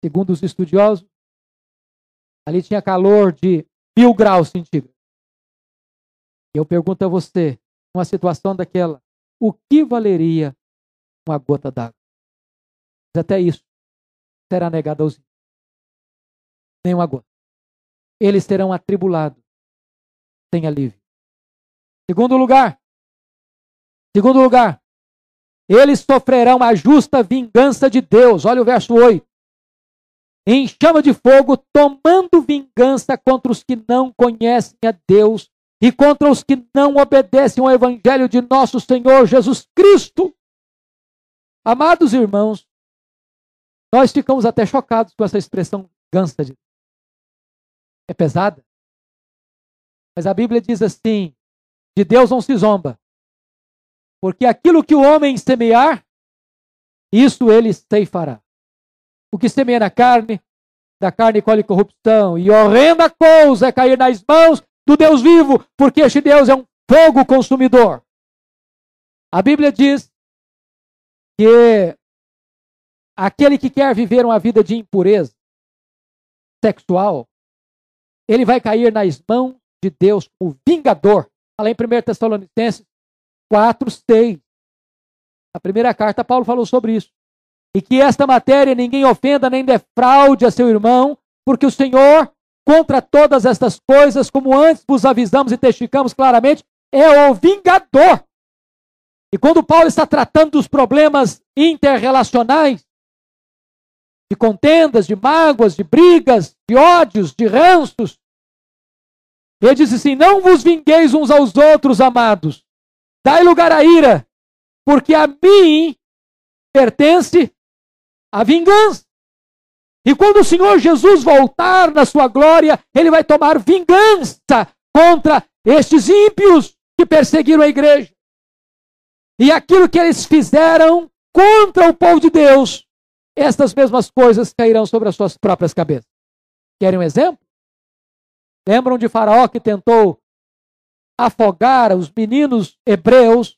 Segundo os estudiosos, ali tinha calor de 1000 graus centígrados. Eu pergunto a você, numa situação daquela, o que valeria uma gota d'água? Mas até isso será negado aos ímpios. Nenhuma gota. Eles serão atribulados, sem alívio. Segundo lugar, eles sofrerão a justa vingança de Deus. Olha o verso 8. Em chama de fogo, tomando vingança contra os que não conhecem a Deus e contra os que não obedecem ao evangelho de nosso Senhor Jesus Cristo. Amados irmãos, nós ficamos até chocados com essa expressão vingança de Deus. É pesada. Mas a Bíblia diz assim, de Deus não se zomba. Porque aquilo que o homem semear, isso ele ceifará. O que semeia na carne, da carne colhe corrupção. E horrenda coisa é cair nas mãos do Deus vivo, porque este Deus é um fogo consumidor. A Bíblia diz que aquele que quer viver uma vida de impureza sexual, ele vai cair nas mãos de Deus como vingador. Fala em 1 Tessalonicenses 4:6. Na primeira carta, Paulo falou sobre isso. E que esta matéria ninguém ofenda nem defraude a seu irmão, porque o Senhor, contra todas estas coisas, como antes vos avisamos e testificamos claramente, é o vingador. E quando Paulo está tratando dos problemas interrelacionais, de contendas, de mágoas, de brigas, de ódios, de ranços, ele diz assim, não vos vingueis uns aos outros, amados, dai lugar à ira, porque a mim pertence a vingança. E quando o Senhor Jesus voltar na sua glória, ele vai tomar vingança contra estes ímpios que perseguiram a igreja. E aquilo que eles fizeram contra o povo de Deus, estas mesmas coisas cairão sobre as suas próprias cabeças. Querem um exemplo? Lembram de Faraó que tentou afogar os meninos hebreus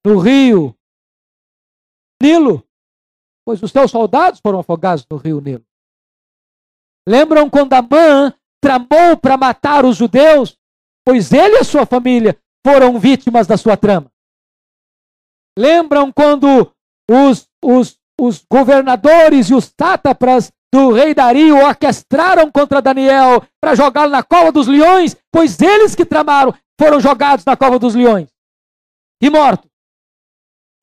no rio Nilo? Pois os seus soldados foram afogados no rio Nilo. Lembram quando Amã tramou para matar os judeus? Pois ele e a sua família foram vítimas da sua trama. Lembram quando os governadores e os sátrapas do rei Dario orquestraram contra Daniel para jogá-lo na cova dos leões? Pois eles que tramaram foram jogados na cova dos leões e mortos.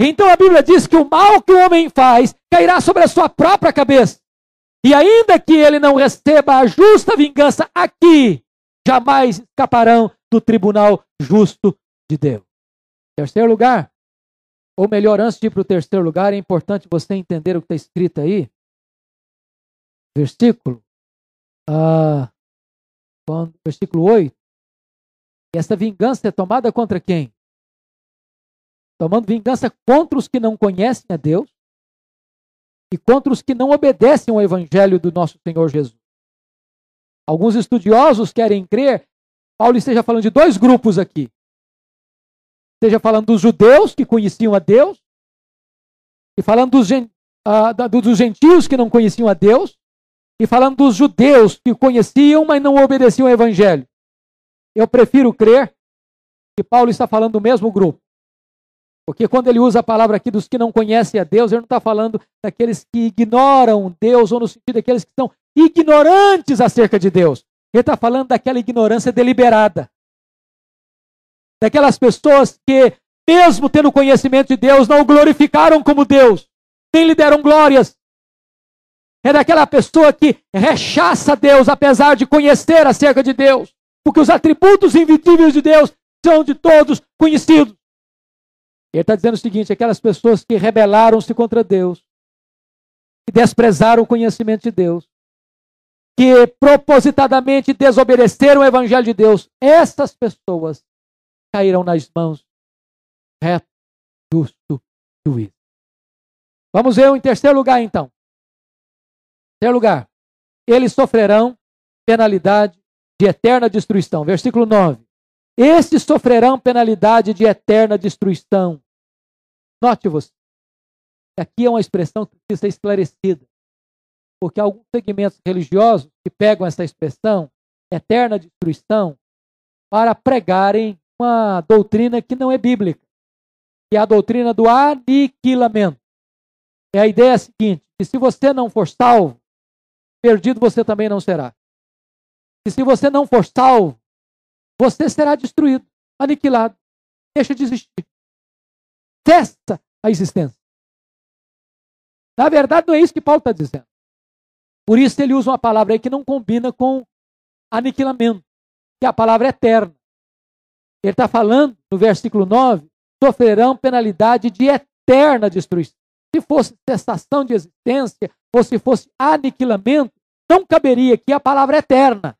Então a Bíblia diz que o mal que o homem faz cairá sobre a sua própria cabeça. E ainda que ele não receba a justa vingança aqui, jamais escaparão do tribunal justo de Deus. Terceiro lugar, ou melhor, antes de ir para o terceiro lugar, é importante você entender o que está escrito aí. Versículo 8. E essa vingança é tomada contra quem? Tomando vingança contra os que não conhecem a Deus e contra os que não obedecem ao evangelho do nosso Senhor Jesus. Alguns estudiosos querem crer, Paulo esteja falando de dois grupos aqui. Esteja falando dos judeus que conheciam a Deus e falando dos gentios que não conheciam a Deus e falando dos judeus que conheciam, mas não obedeciam ao evangelho. Eu prefiro crer que Paulo está falando do mesmo grupo. Porque quando ele usa a palavra aqui dos que não conhecem a Deus, ele não está falando daqueles que ignoram Deus, ou no sentido daqueles que são ignorantes acerca de Deus. Ele está falando daquela ignorância deliberada. Daquelas pessoas que, mesmo tendo conhecimento de Deus, não o glorificaram como Deus, nem lhe deram glórias. É daquela pessoa que rechaça Deus, apesar de conhecer acerca de Deus. Porque os atributos invisíveis de Deus são de todos conhecidos. Ele está dizendo o seguinte, aquelas pessoas que rebelaram-se contra Deus, que desprezaram o conhecimento de Deus, que propositadamente desobedeceram o evangelho de Deus, essas pessoas cairão nas mãos reto, justo, juiz. Vamos ver em terceiro lugar, então. Em terceiro lugar, eles sofrerão penalidade de eterna destruição. Versículo 9. Estes sofrerão penalidade de eterna destruição, Note você. Aqui é uma expressão que precisa ser esclarecida. Porque alguns segmentos religiosos que pegam essa expressão, eterna destruição, para pregarem uma doutrina que não é bíblica, que é a doutrina do aniquilamento. A ideia é a seguinte, que se você não for salvo, perdido você também não será. E se você não for salvo, você será destruído, aniquilado, deixa de existir. Cessa a existência. Na verdade, não é isso que Paulo está dizendo. Por isso ele usa uma palavra aí que não combina com aniquilamento, que é a palavra eterna. Ele está falando, no versículo 9, sofrerão penalidade de eterna destruição. Se fosse cessação de existência, ou se fosse aniquilamento, não caberia aqui a palavra eterna.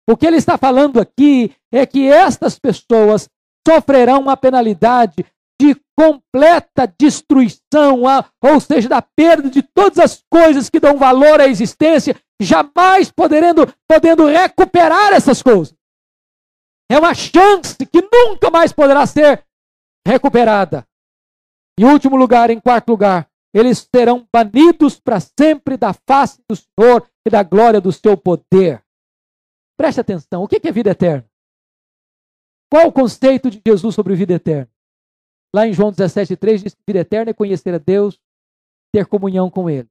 O que ele está falando aqui é que estas pessoas sofrerão uma penalidade de completa destruição, ou seja, da perda de todas as coisas que dão valor à existência, jamais podendo recuperar essas coisas. É uma chance que nunca mais poderá ser recuperada. Em último lugar, em quarto lugar, eles serão banidos para sempre da face do Senhor e da glória do seu poder. Preste atenção, o que é vida eterna? Qual o conceito de Jesus sobre vida eterna? Lá em João 17,3 diz que vida eterna é conhecer a Deus, ter comunhão com Ele.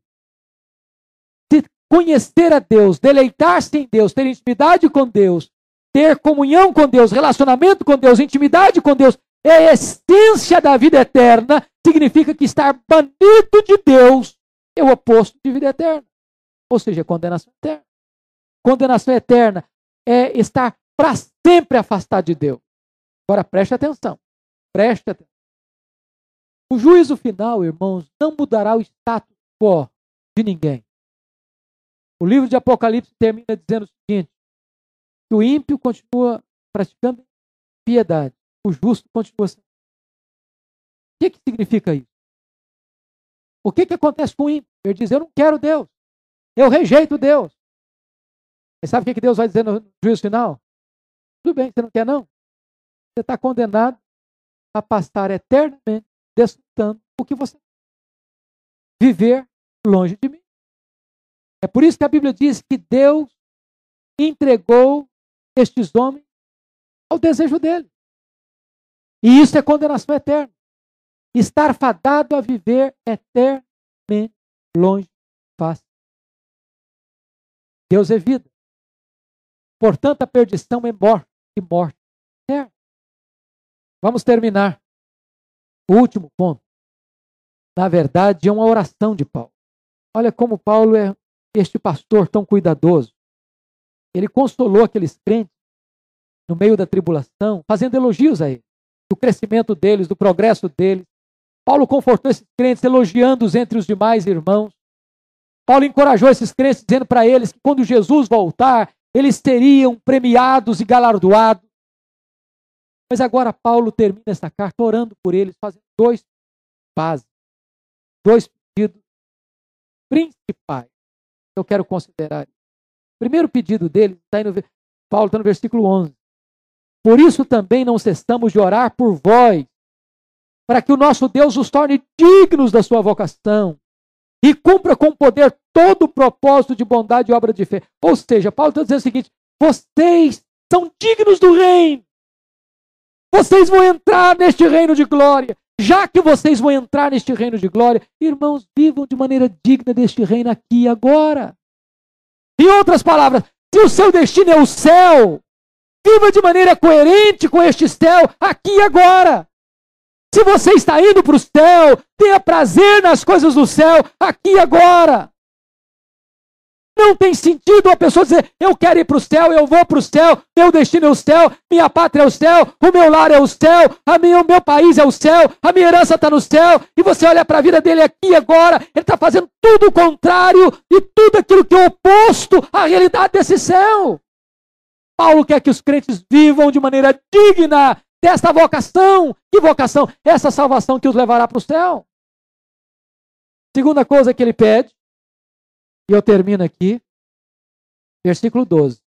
Se conhecer a Deus, deleitar-se em Deus, ter intimidade com Deus, ter comunhão com Deus, relacionamento com Deus, intimidade com Deus, é a essência da vida eterna, significa que estar banido de Deus é o oposto de vida eterna. Ou seja, condenação eterna. Condenação eterna é estar para sempre afastado de Deus. Agora preste atenção. Preste atenção. O juízo final, irmãos, não mudará o status quo de ninguém. O livro de Apocalipse termina dizendo o seguinte, que o ímpio continua praticando piedade, o justo continua sendo. O que significa isso? O que acontece com o ímpio? Ele diz, eu não quero Deus, eu rejeito Deus. Mas sabe o que Deus vai dizer no juízo final? Tudo bem, você não quer não? Você está condenado a passar eternamente desfrutando o que você viver longe de mim. É por isso que a Bíblia diz que Deus entregou estes homens ao desejo dele. E isso é condenação eterna. Estar fadado a viver eternamente longe de face. Deus é vida. Portanto, a perdição é morte e morte eterna. Vamos terminar. O último ponto, na verdade, é uma oração de Paulo. Olha como Paulo é este pastor tão cuidadoso. Ele consolou aqueles crentes no meio da tribulação, fazendo elogios a eles, do crescimento deles, do progresso deles. Paulo confortou esses crentes, elogiando-os entre os demais irmãos. Paulo encorajou esses crentes, dizendo para eles que quando Jesus voltar, eles seriam premiados e galardoados. Mas agora Paulo termina essa carta orando por eles, fazendo dois pedidos principais que eu quero considerar. O primeiro pedido dele, Paulo está no versículo 11. Por isso também não cessamos de orar por vós, para que o nosso Deus os torne dignos da sua vocação e cumpra com poder todo o propósito de bondade e obra de fé. Ou seja, Paulo está dizendo o seguinte, vocês são dignos do reino. Vocês vão entrar neste reino de glória. Já que vocês vão entrar neste reino de glória, irmãos, vivam de maneira digna deste reino aqui e agora. Em outras palavras, se o seu destino é o céu, viva de maneira coerente com este céu aqui e agora. Se você está indo para o céu, tenha prazer nas coisas do céu aqui e agora. Não tem sentido a pessoa dizer, eu quero ir para o céu, eu vou para o céu, meu destino é o céu, minha pátria é o céu, o meu lar é o céu, o meu país é o céu, a minha herança está no céu, e você olha para a vida dele aqui e agora, ele está fazendo tudo o contrário e tudo aquilo que é oposto à realidade desse céu. Paulo quer que os crentes vivam de maneira digna desta vocação. Que vocação? Essa salvação que os levará para o céu. Segunda coisa que ele pede, e eu termino aqui, versículo 12.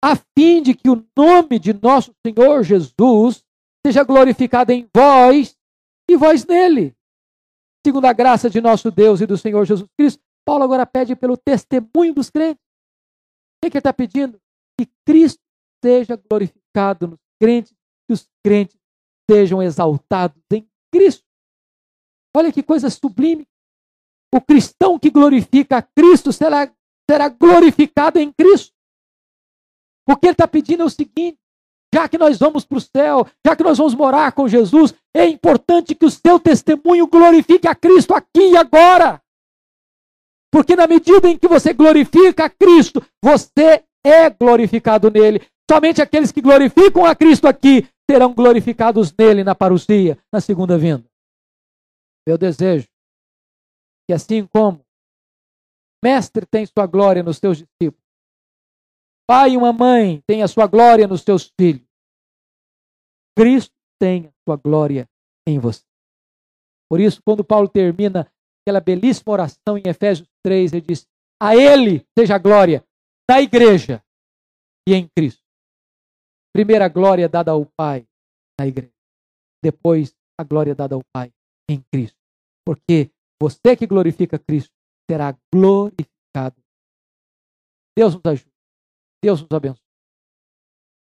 A fim de que o nome de nosso Senhor Jesus seja glorificado em vós e vós nele. Segundo a graça de nosso Deus e do Senhor Jesus Cristo, Paulo agora pede pelo testemunho dos crentes. O que ele está pedindo? Que Cristo seja glorificado nos crentes, que os crentes sejam exaltados em Cristo. Olha que coisa sublime. O cristão que glorifica a Cristo será glorificado em Cristo. O que ele está pedindo é o seguinte: já que nós vamos para o céu, já que nós vamos morar com Jesus, é importante que o seu testemunho glorifique a Cristo aqui e agora. Porque na medida em que você glorifica a Cristo, você é glorificado nele. Somente aqueles que glorificam a Cristo aqui serão glorificados nele na parousia, na segunda vinda. Meu desejo é que assim como o mestre tem sua glória nos seus discípulos, pai e uma mãe têm a sua glória nos seus filhos, Cristo tem a sua glória em você. Por isso, quando Paulo termina aquela belíssima oração em Efésios 3, ele diz: a ele seja a glória na igreja e em Cristo. Primeiro a glória dada ao Pai na igreja, depois a glória dada ao Pai em Cristo. Porque você que glorifica Cristo será glorificado. Deus nos ajude. Deus nos abençoe.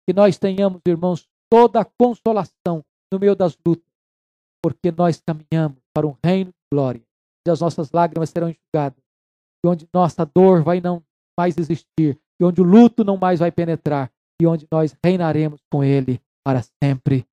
Que nós tenhamos, irmãos, toda a consolação no meio das lutas, porque nós caminhamos para um reino de glória, onde as nossas lágrimas serão enxugadas, e onde nossa dor vai não mais existir, e onde o luto não mais vai penetrar, e onde nós reinaremos com Ele para sempre.